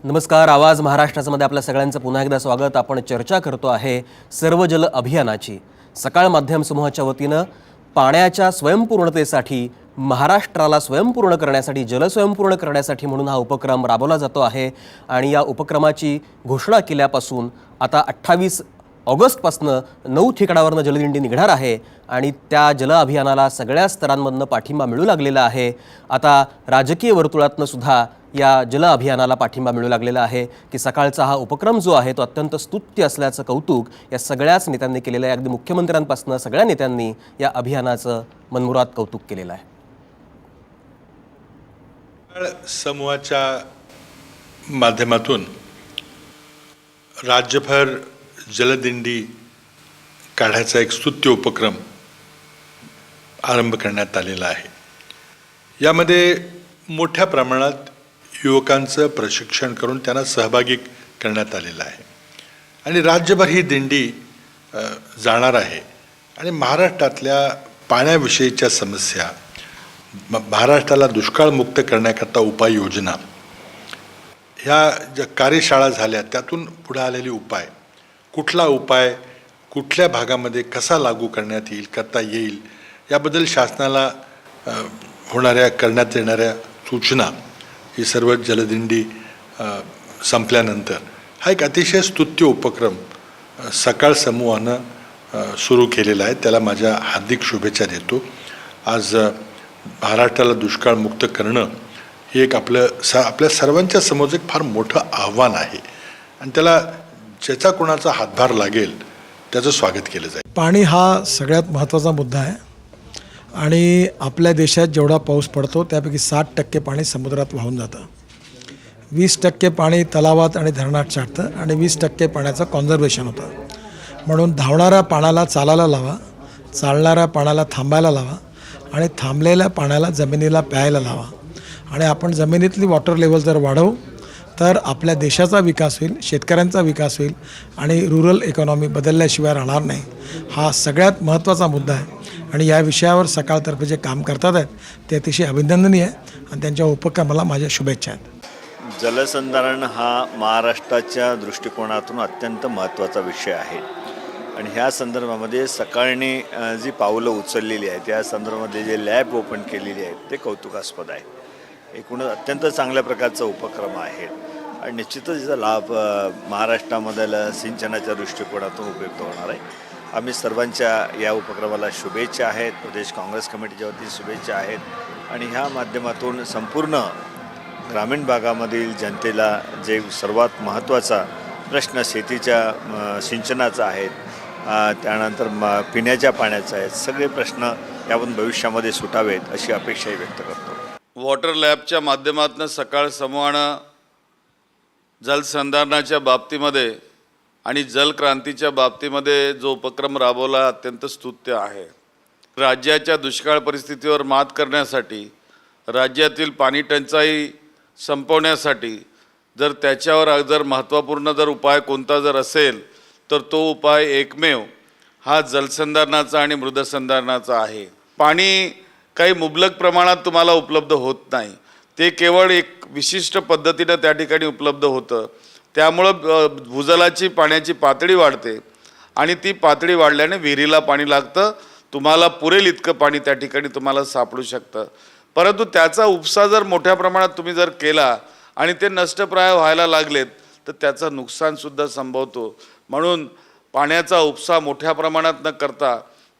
नमस्कार. आवाज महाराष्ट्रामध्ये आपल्या सगळ्यांचं पुन्हा एकदा स्वागत. आपण चर्चा करतो आहे सर्व जल अभियानाची. सकाळ माध्यम समूहाच्या वतीनं पाण्याच्या स्वयंपूर्णतेसाठी, महाराष्ट्राला स्वयंपूर्ण करण्यासाठी, जलस्वयंपूर्ण करण्यासाठी म्हणून हा उपक्रम राबवला जातो आहे. आणि या उपक्रमाची घोषणा केल्यापासून आता 28 ऑगस्टपासनं 9 ठिकाणावरनं जलदिंडी निघणार आहे आणि त्या जल अभियानाला सगळ्या स्तरांमधनं पाठिंबा मिळू लागलेला आहे. आता राजकीय वर्तुळातनं सुद्धा या जल अभियानाला पाठिंबा मिळू लागलेला आहे की सकाळचा हा उपक्रम जो आहे तो अत्यंत स्तुत्य असल्याचं कौतुक या सगळ्याच नेत्यांनी केलेलं आहे. अगदी मुख्यमंत्र्यांपासून सगळ्या नेत्यांनी या अभियानाचं मनमुराद कौतुक केलेलं आहे. समूहाच्या माध्यमातून राज्यभर जलदिंडी काढायचा एक स्तुत्य उपक्रम आरंभ करण्यात आलेला आहे. यामध्ये मोठ्या प्रमाणात युवकांचं प्रशिक्षण करून त्यांना सहभागी करण्यात आलेलं आहे आणि राज्यभर ही दिंडी जाणार आहे. आणि महाराष्ट्रातल्या पाण्याविषयीच्या समस्या, महाराष्ट्राला दुष्काळमुक्त करण्याकरता उपाययोजना, ह्या ज्या कार्यशाळा झाल्या त्यातून पुढे आलेले उपाय, कुठला उपाय कुठल्या भागामध्ये कसा लागू करता येईल याबद्दल शासनाला करण्यात येणाऱ्या सूचना, ही सर्व जलदिंडी संपल्यानंतर हा एक अतिशय स्तुत्य उपक्रम सकाळ समूहानं सुरू केलेला आहे. त्याला माझ्या हार्दिक शुभेच्छा देतो. आज महाराष्ट्राला दुष्काळमुक्त करणं हे एक आपल्या सर्वांच्या समोर एक फार मोठं आव्हान आहे आणि त्याला ज्याचा कोणाचा हातभार लागेल त्याचं स्वागत केलं जाईल. पाणी हा सगळ्यात महत्त्वाचा मुद्दा आहे आणि आपल्या देशात जेवढा पाऊस पडतो त्यापैकी 60% पाणी समुद्रात वाहून जातं. 20% पाणी तलावात आणि धरणात साठतं आणि 20% पाण्याचं कॉन्झर्वेशन होतं. म्हणून धावणाऱ्या पाण्याला चालायला लावा, चालणाऱ्या पाण्याला थांबायला लावा आणि थांबलेल्या पाण्याला जमिनीला प्यायला लावा. आणि आपण जमिनीतली वॉटर लेवल जर वाढवू तर आपल्या देशाचा विकास होईल, शेतकऱ्यांचा विकास होईल आणि रूरल इकॉनॉमी बदलल्याशिवाय राहणार नाही. हा सगळ्यात महत्त्वाचा मुद्दा आहे आणि या विषयावर सकाळतर्फे जे काम करतात आहेत ते अतिशय अभिनंदनीय आहे आणि त्यांच्या उपक्रमाला माझ्या शुभेच्छा आहेत. जलसंधारण हा महाराष्ट्राच्या दृष्टिकोनातून अत्यंत महत्त्वाचा विषय आहे आणि ह्या संदर्भामध्ये सकाळने जी पावलं उचललेली आहेत त्या संदर्भामध्ये जे लॅब ओपन केलेली आहेत ते कौतुकास्पद आहे. एकूणच अत्यंत चांगल्या प्रकारचा उपक्रम आहे आणि निश्चितच याचा लाभ महाराष्ट्रामधील सिंचनाच्या दृष्टिकोनातून उपयुक्त होणार आहे. आम्ही सर्वांच्या या उपक्रमाला शुभेच्छा आहेत, प्रदेश काँग्रेस कमिटीच्या वतीने शुभेच्छा आहेत आणि ह्या माध्यमातून संपूर्ण ग्रामीण भागामधील जनतेला जे सर्वात महत्त्वाचा प्रश्न शेतीच्या सिंचनाचा आहे, त्यानंतर पिण्याच्या पाण्याचा आहे, सगळे प्रश्न यातून भविष्यामध्ये सुटावेत अशी अपेक्षाही व्यक्त करतो. वॉटर लॅबच्या माध्यमातून सकाळ समूहानं जलसंधारणाच्या बाबतीमध्ये आणि जलक्रांतीच्या बाबतीमध्ये जो उपक्रम राबवला अत्यंत स्तुत्य आहे. राज्याच्या दुष्काळ परिस्थितीवर मात करण्यासाठी, राज्यातील पाणी टंचाई संपवण्यासाठी जर त्याच्यावर महत्त्वपूर्ण उपाय कोणता असेल तर तो उपाय एकमेव हा जलसंधारणाचा आणि मृदसंधारणाचा आहे. पाणी काही मुबलक प्रमाणात तुम्हाला उपलब्ध होत नाही, ते केवळ एक विशिष्ट पद्धतीनं त्या ठिकाणी उपलब्ध होतं. त्यामुळं भूजलाची पाण्याची पातळी वाढते आणि ती पातळी वाढल्याने विहिरीला पाणी लागतं. तुम्हाला पुरेल इतकं पाणी त्या ठिकाणी तुम्हाला सापडू शकतं. परंतु त्याचा उपसा जर मोठ्या प्रमाणात तुम्ही जर केला आणि ते नष्टप्राय व्हायला लागलेत तर त्याचं नुकसानसुद्धा संभवतो. म्हणून पाण्याचा उपसा मोठ्या प्रमाणात न करता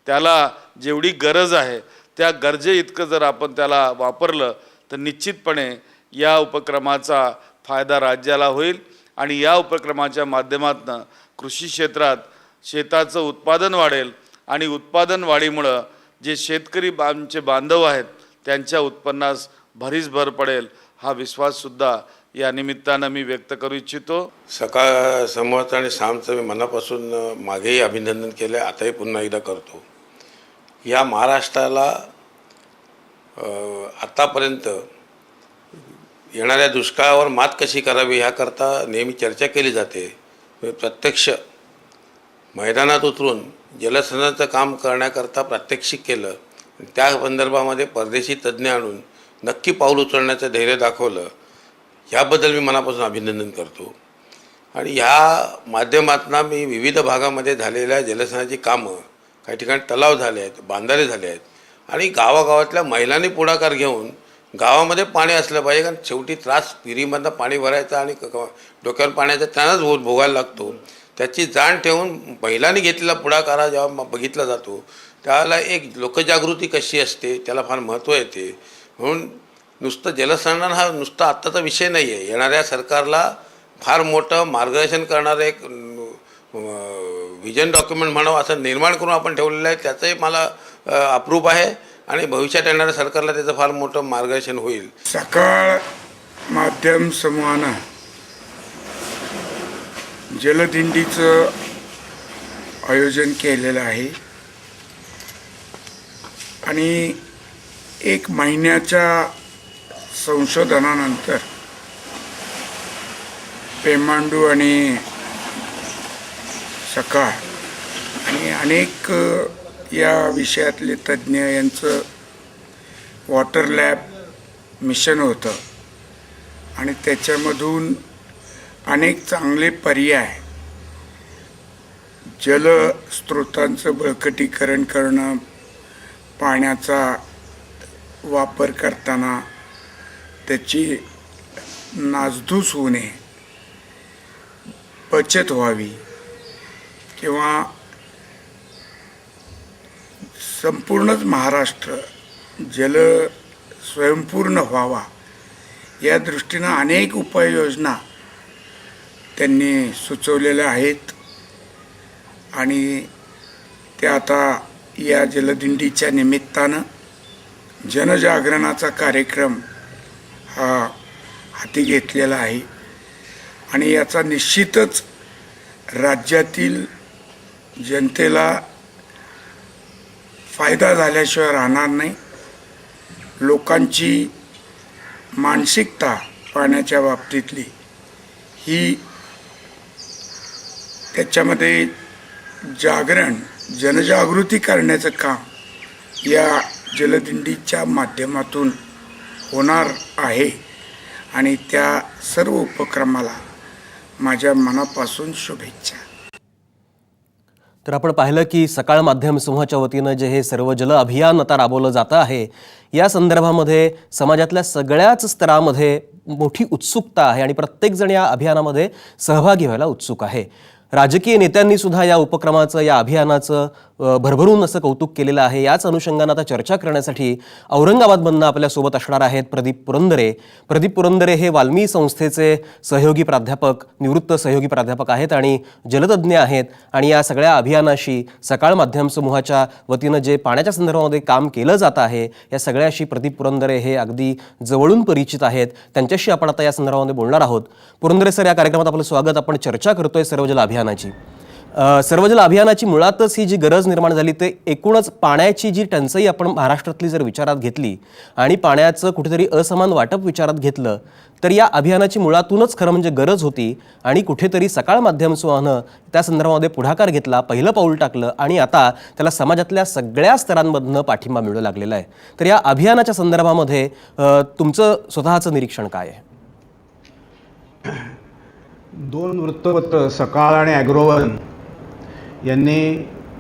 त्याला जेवढी गरज आहे त्या गरजे इतकं जर आपण त्याला वापरलं तर निश्चितपणे या उपक्रमाचा फायदा राज्याला होईल आणि या उपक्रमाच्या माध्यमातून कृषी क्षेत्रात शेताचं उत्पादन वाढेल आणि उत्पादन वाढीमुळं जे शेतकरी आमचे बांधव आहेत त्यांच्या उत्पन्नास भरीस भर पडेल हा विश्वाससुद्धा या निमित्तानं मी व्यक्त करू इच्छितो. सकाळ समूहाचं आणि सामचं मी मनापासून मागेही अभिनंदन केलं, आताही पुन्हा एकदा करतो. या महाराष्ट्राला आतापर्यंत येणाऱ्या दुष्काळावर मात कशी करावी ह्याकरता नेहमी चर्चा केली जाते. प्रत्यक्ष मैदानात उतरून जलसंधारणाचं काम करण्याकरता प्रात्यक्षिक केलं, त्या संदर्भामध्ये परदेशी तज्ज्ञ आणून नक्की पाऊल उचलण्याचं धैर्य दाखवलं. याबद्दल मी मनापासून अभिनंदन करतो. आणि ह्या माध्यमातून मी विविध भागामध्ये झालेल्या जलसंधारणाची कामं, काही ठिकाणी तलाव झाले आहेत, बांधारे झाले आहेत, आणि गावागावातल्या महिलांनी पुढाकार घेऊन गावामध्ये पाणी असलं पाहिजे. कारण शेवटी त्रास विहिरीमधनं पाणी भरायचा आणि डोक्यावर पाण्याचा त्यांनाच भोगायला लागतो. त्याची जाण ठेवून महिलांनी घेतलेला पुढाकार जेव्हा बघितला जातो त्याला एक लोकजागृती कशी असते त्याला फार महत्त्व येते. म्हणून नुसतं जलसंधारण हा नुसता आत्ताचा विषय नाही आहे. येणाऱ्या सरकारला फार मोठं मार्गदर्शन करणारं एक विजन डॉक्युमेंट म्हणावं असं निर्माण करून आपण ठेवलेलं आहे. त्याचंही मला अप्रूप आहे आणि भविष्यात येणाऱ्या सरकारला त्याचं फार मोठं मार्गदर्शन होईल. सकाळ माध्यम समूहानं जलदिंडीचं आयोजन केलेलं आहे आणि 1 महिन्याच्या संशोधनानंतर पेमांडू आणि सकाळ आणि अनेक या विषयातले तज्ज्ञ यांचं वॉटर लॅब मिशन होतं आणि त्याच्यामधून अनेक चांगले पर्याय, जलस्रोतांचं बळकटीकरण करणं, पाण्याचा वापर करताना त्याची नासधूस होऊ नये, बचत व्हावी किंवा संपूर्णच महाराष्ट्र जल स्वयंपूर्ण व्हावा या दृष्टीनं अनेक उपाययोजना त्यांनी सुचवलेल्या आहेत आणि त्या आता या जलदिंडीच्या निमित्तानं जनजागरणाचा कार्यक्रम हा हाती घेतलेला आहे आणि याचा निश्चितच राज्यातील जनतेला फायदा झाल्याशिवाय राहणार नाही. लोकांची मानसिकता पाण्याच्या बाबतीतली ही त्याच्यामध्ये जागरण, जनजागृती करण्याचं काम या जलदिंडीच्या माध्यमातून होणार आहे आणि त्या सर्व उपक्रमाला माझ्या मनापासून शुभेच्छा. तर आपण पाहिलं की सकाळ माध्यम समूहाच्या वतीनं जे हे सर्व जल अभियान आता राबवलं जातं आहे, या संदर्भामध्ये समाजातल्या सगळ्याच स्तरामध्ये मोठी उत्सुकता आहे आणि प्रत्येकजण या अभियानामध्ये सहभागी व्हायला उत्सुक आहे. राजकीय नेत्यांनी सुद्धा या उपक्रमाचं, या अभियानाचं भरभरून असं कौतुक केलेलं आहे. याच अनुषंगानं आता चर्चा करण्यासाठी औरंगाबादमधनं आपल्यासोबत असणार आहेत प्रदीप पुरंदरे. प्रदीप पुरंदरे हे वाल्मी संस्थेचे सहयोगी प्राध्यापक, निवृत्त सहयोगी प्राध्यापक आहेत आणि जलतज्ज्ञ आहेत आणि या सगळ्या अभियानाशी सकाळ माध्यम समूहाच्या वतीनं जे पाण्याच्या संदर्भामध्ये काम केलं जात आहे या सगळ्याशी प्रदीप पुरंदरे हे अगदी जवळून परिचित आहेत. त्यांच्याशी आपण आता या संदर्भामध्ये बोलणार आहोत. पुरंदरे सर, या कार्यक्रमात आपलं स्वागत. आपण चर्चा करतोय सर्वजल अभियानाची. सर्वजल अभियानाची मुळातच ही जी गरज निर्माण झाली ते एकूणच पाण्याची जी टंचाई आपण महाराष्ट्रातली जर विचारात घेतली आणि पाण्याचं कुठेतरी असमान वाटप विचारात घेतलं तर या अभियानाची मुळातूनच खरं म्हणजे गरज होती आणि कुठेतरी सकाळ माध्यम समूहानं त्या संदर्भामध्ये पुढाकार घेतला, पहिलं पाऊल टाकलं आणि आता त्याला समाजातल्या सगळ्या स्तरांमधनं पाठिंबा मिळू लागलेला आहे. तर या अभियानाच्या संदर्भामध्ये तुमचं स्वतःचं निरीक्षण काय आहे? 2 वृत्तपत्र सकाळ आणि ॲग्रोवन यांनी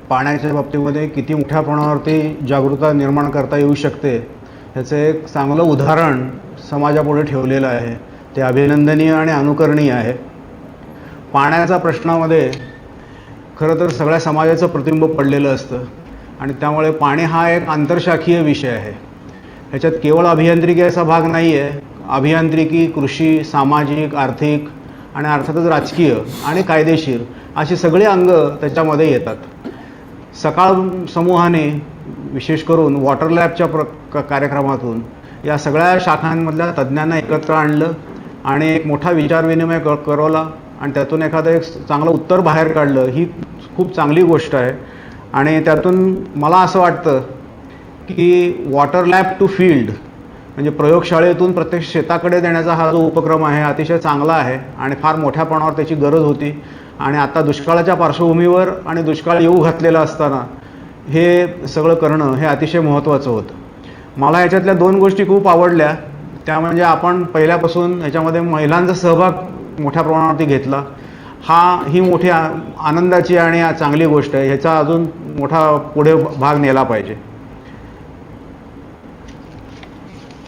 पाण्याच्या बाबतीमध्ये किती मोठ्या प्रमाणावरती जागरूकता निर्माण करता येऊ शकते ह्याचं एक चांगलं उदाहरण समाजापुढे ठेवलेलं आहे. ते अभिनंदनीय आणि अनुकरणीय आहे. पाण्याच्या प्रश्नामध्ये खरं तर सगळ्या समाजाचं प्रतिबिंब पडलेलं असतं आणि त्यामुळे पाणी हा एक आंतरशाखीय विषय आहे. ह्याच्यात केवळ अभियांत्रिकी असा भाग नाही आहे. अभियांत्रिकी, कृषी, सामाजिक, आर्थिक आणि अर्थातच राजकीय आणि कायदेशीर अशी सगळी अंग त्याच्यामध्ये येतात. सकाळ समूहाने विशेष करून वॉटर लॅबच्या कार्यक्रमातून या सगळ्या शाखांमधल्या तज्ज्ञांना एकत्र आणलं आणि एक मोठा विचारविनिमय करवला आणि त्यातून एखादं एक चांगलं उत्तर बाहेर काढलं. ही खूप चांगली गोष्ट आहे आणि त्यातून मला असं वाटतं की वॉटर लॅब टू फील्ड म्हणजे प्रयोगशाळेतून प्रत्यक्ष शेताकडे देण्याचा हा जो उपक्रम आहे अतिशय चांगला आहे आणि फार मोठ्या प्रमाणावर त्याची गरज होती. आणि आता दुष्काळाच्या पार्श्वभूमीवर आणि दुष्काळ येऊ घातलेला असताना हे सगळं करणं हे अतिशय महत्त्वाचं होतं. मला याच्यातल्या 2 गोष्टी खूप आवडल्या. त्या म्हणजे आपण पहिल्यापासून याच्यामध्ये महिलांचा सहभाग मोठ्या प्रमाणावरती घेतला. ही मोठी आनंदाची आणि चांगली गोष्ट आहे. ह्याचा अजून मोठा पुढे भाग नेला पाहिजे.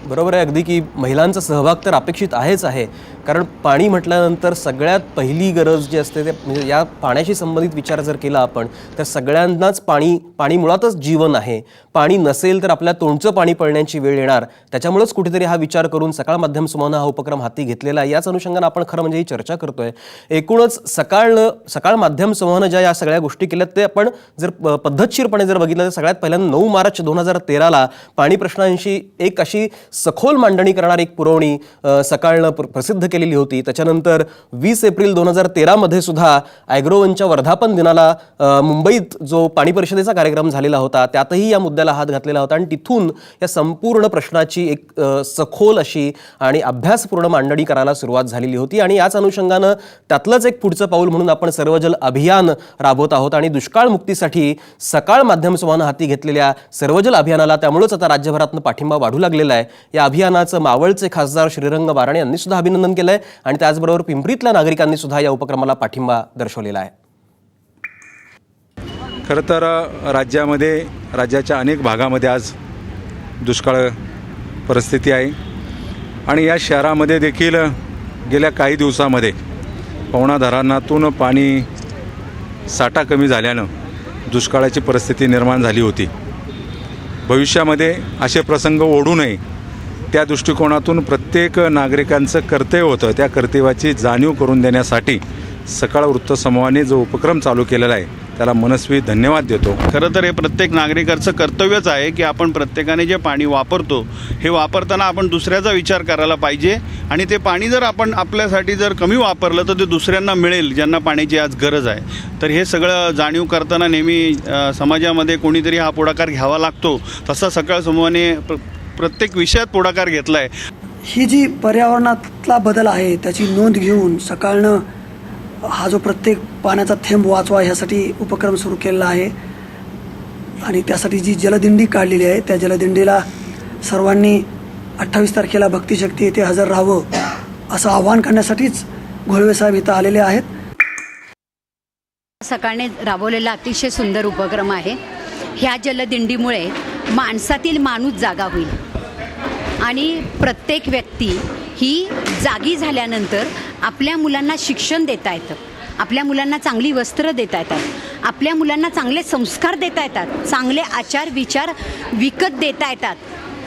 बरोबर आहे अगदी की महिलांचा सहभाग तर अपेक्षित आहेच आहे, कारण पाणी म्हटल्यानंतर सगळ्यात पहिली गरज जी असते ते म्हणजे या पाण्याशी संबंधित विचार जर केला आपण तर सगळ्यांनाच पाणी मुळातच जीवन आहे. पाणी नसेल तर आपल्या तोंडचं पाणी पळण्याची वेळ येणार. त्याच्यामुळेच कुठेतरी हा विचार करून सकाळ माध्यम समूहानं हा उपक्रम हाती घेतलेला आहे. याच अनुषंगानं आपण खरं म्हणजे ही चर्चा करतोय. एकूणच सकाळ माध्यम समूहानं ज्या या सगळ्या गोष्टी केल्यात ते आपण जर पद्धतशीरपणे जर बघितलं तर सगळ्यात पहिल्यांदा 9 मार्च 2013ला पाणी प्रश्नांशी एक अशी सखोल मांडणी करणारी एक पुरवणी सकाळनं प्रसिद्ध केलेली होती. त्याच्यानंतर 20 एप्रिल 2013 मध्ये सुद्धा ॲग्रोवनच्या वर्धापन दिनाला मुंबईत जो पाणी परिषदेचा कार्यक्रम झालेला होता त्यातही या मुद्द्याला हात घातलेला होता आणि तिथून या संपूर्ण प्रश्नाची एक सखोल अशी आणि अभ्यासपूर्ण मांडणी करायला सुरुवात झालेली होती. आणि याच अनुषंगानं त्यातलंच एक पुढचं पाऊल म्हणून आपण सर्वजल अभियान राबवत आहोत आणि दुष्काळ मुक्तीसाठी सकाळ माध्यम समूहानं हाती घेतलेल्या सर्वजल अभियानाला त्यामुळेच आता राज्यभरातनं पाठिंबा वाढू लागलेला आहे. या अभियानाचं मावळचे खासदार श्रीरंग बारणे यांनी सुद्धा अभिनंदन केलंय आणि त्याचबरोबर पिंपरीतल्या नागरिकांनी सुद्धा या उपक्रमाला पाठिंबा दर्शवलेला आहे. खरं तर राज्याच्या अनेक भागामध्ये आज दुष्काळ परिस्थिती आहे आणि या शहरामध्ये देखील गेल्या काही दिवसामध्ये पवना धरणातून पाणी साठा कमी झाल्यानं दुष्काळाची परिस्थिती निर्माण झाली होती. भविष्यामध्ये असे प्रसंग ओढू नये त्या दृष्टिकोनातून प्रत्येक नागरिकांचं कर्तव्य होतं. त्या कर्तव्याची जाणीव करून देण्यासाठी सकाळ वृत्तसमूहाने जो उपक्रम चालू केलेला आहे त्याला मनस्वी धन्यवाद देतो. खरं तर हे प्रत्येक नागरिकाचं कर्तव्यच आहे की आपण प्रत्येकाने जे पाणी वापरतो हे वापरताना आपण दुसऱ्याचा विचार करायला पाहिजे आणि ते पाणी जर आपण आपल्यासाठी जर कमी वापरलं तर ते दुसऱ्यांना मिळेल ज्यांना पाण्याची आज गरज आहे. तर हे सगळं जाणीव करताना नेहमी समाजामध्ये कोणीतरी हा पुढाकार घ्यावा लागतो. तसा सकाळ समूहाने प्रत्येक विषयात पुढाकार घेतला आहे. ही जी पर्यावरणातला बदल आहे त्याची नोंद घेऊन सकाळनं हा जो प्रत्येक पाण्याचा थेंब वाचवा ह्यासाठी उपक्रम सुरू केलेला आहे आणि त्यासाठी जी जलदिंडी काढलेली आहे त्या जलदिंडीला सर्वांनी 28 तारखेला भक्तिशक्ती येथे हजर राहावं असं आवाहन करण्यासाठीच घोळवे साहेब इथं आलेले आहेत. सकाळने राबवलेला अतिशय सुंदर उपक्रम आहे. ह्या जलदिंडीमुळे माणसातील माणूस जागा होईल आणि प्रत्येक व्यक्ती ही जागी झाल्यानंतर आपल्या मुलांना शिक्षण देता येतं, आपल्या मुलांना चांगली वस्त्र देता येतात, आपल्या मुलांना चांगले संस्कार देता येतात, चांगले आचार विचार विकत देता येतात.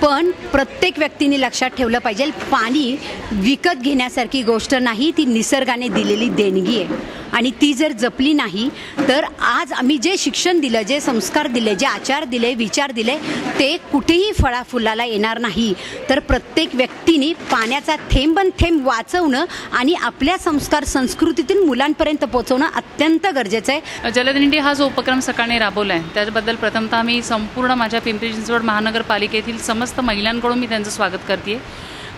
पण प्रत्येक व्यक्तीने लक्षात ठेवलं पाहिजे पाणी विकत घेण्यासारखी गोष्ट नाही, ती निसर्गाने दिलेली देणगी आहे आणि ती जर जपली नाही तर आज आम्ही जे शिक्षण दिलं, जे संस्कार दिले, जे आचार दिले, विचार दिले ते कुठेही फळाफुलाला येणार नाही. तर प्रत्येक व्यक्तीने पाण्याचा थेंब वाचवणं आणि आपल्या संस्कार संस्कृतीतून मुलांपर्यंत पोहोचवणं अत्यंत गरजेचं आहे. जलदिंडी हा जो उपक्रम सकाळने राबवला आहे त्याच्याबद्दल प्रथमतः मी संपूर्ण माझ्या पिंपरी चिंचवड महानगरपालिकेतील समस्त महिलांकडून मी त्यांचं स्वागत करते.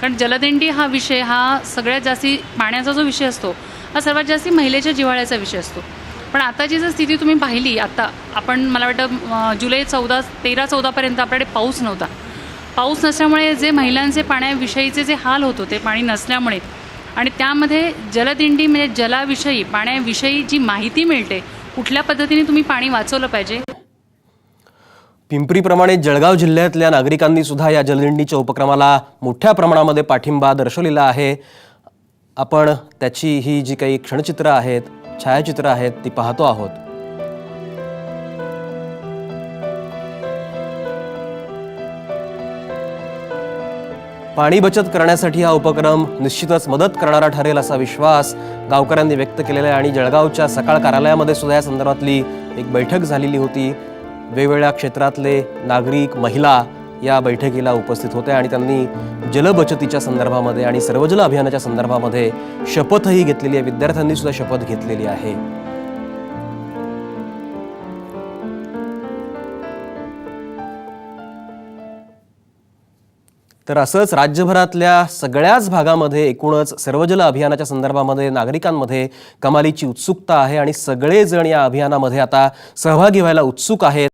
कारण जलदिंडी हा विषय हा सगळ्यात जास्ती पाण्याचा जो विषय असतो हा सर्वात जास्ती महिलेच्या जिव्हाळ्याचा विषय असतो. पण आताची जर स्थिती तुम्ही पाहिली, आता आपण मला वाटतं जुलै 13-14पर्यंत आपल्याकडे पाऊस नव्हता. पाऊस नसल्यामुळे जे महिलांचे पाण्याविषयीचे जे हाल होत होते पाणी नसल्यामुळे आणि त्यामध्ये जलदिंडी म्हणजे जलाविषयी पाण्याविषयी जी माहिती मिळते, कुठल्या पद्धतीने तुम्ही पाणी वाचवलं पाहिजे. पिंपरीप्रमाणे जळगाव जिल्ह्यातल्या नागरिकांनी सुद्धा या जलदिंडीच्या उपक्रमाला मोठ्या प्रमाणामध्ये पाठिंबा दर्शवलेला आहे. आपण त्याची ही जी काही क्षणचित्र आहेत, छायाचित्र आहेत ती पाहतो आहोत. पाणी बचत करण्यासाठी हा उपक्रम निश्चितच मदत करणारा ठरेल असा विश्वास गावकऱ्यांनी व्यक्त केलेला आहे आणि जळगावच्या सकाळ कार्यालयामध्ये सुद्धा या संदर्भातली एक बैठक झालेली होती. वेगवेगळ्या क्षेत्रातले नागरिक, महिला या बैठकीला उपस्थित होते आणि त्यांनी जलबचतीच्या संदर्भामध्ये आणि सर्वजल अभियानाच्या संदर्भामध्ये शपथही घेतलेली आहे. विद्यार्थ्यांनी सुद्धा शपथ घेतलेली आहे. तर असंच राज्यभरातल्या सगळ्याच भागामध्ये एकूणच सर्वजल अभियानाच्या संदर्भामध्ये नागरिकांमध्ये कमालीची उत्सुकता आहे आणि सगळेजण या अभियानामध्ये आता सहभागी व्हायला उत्सुक आहेत.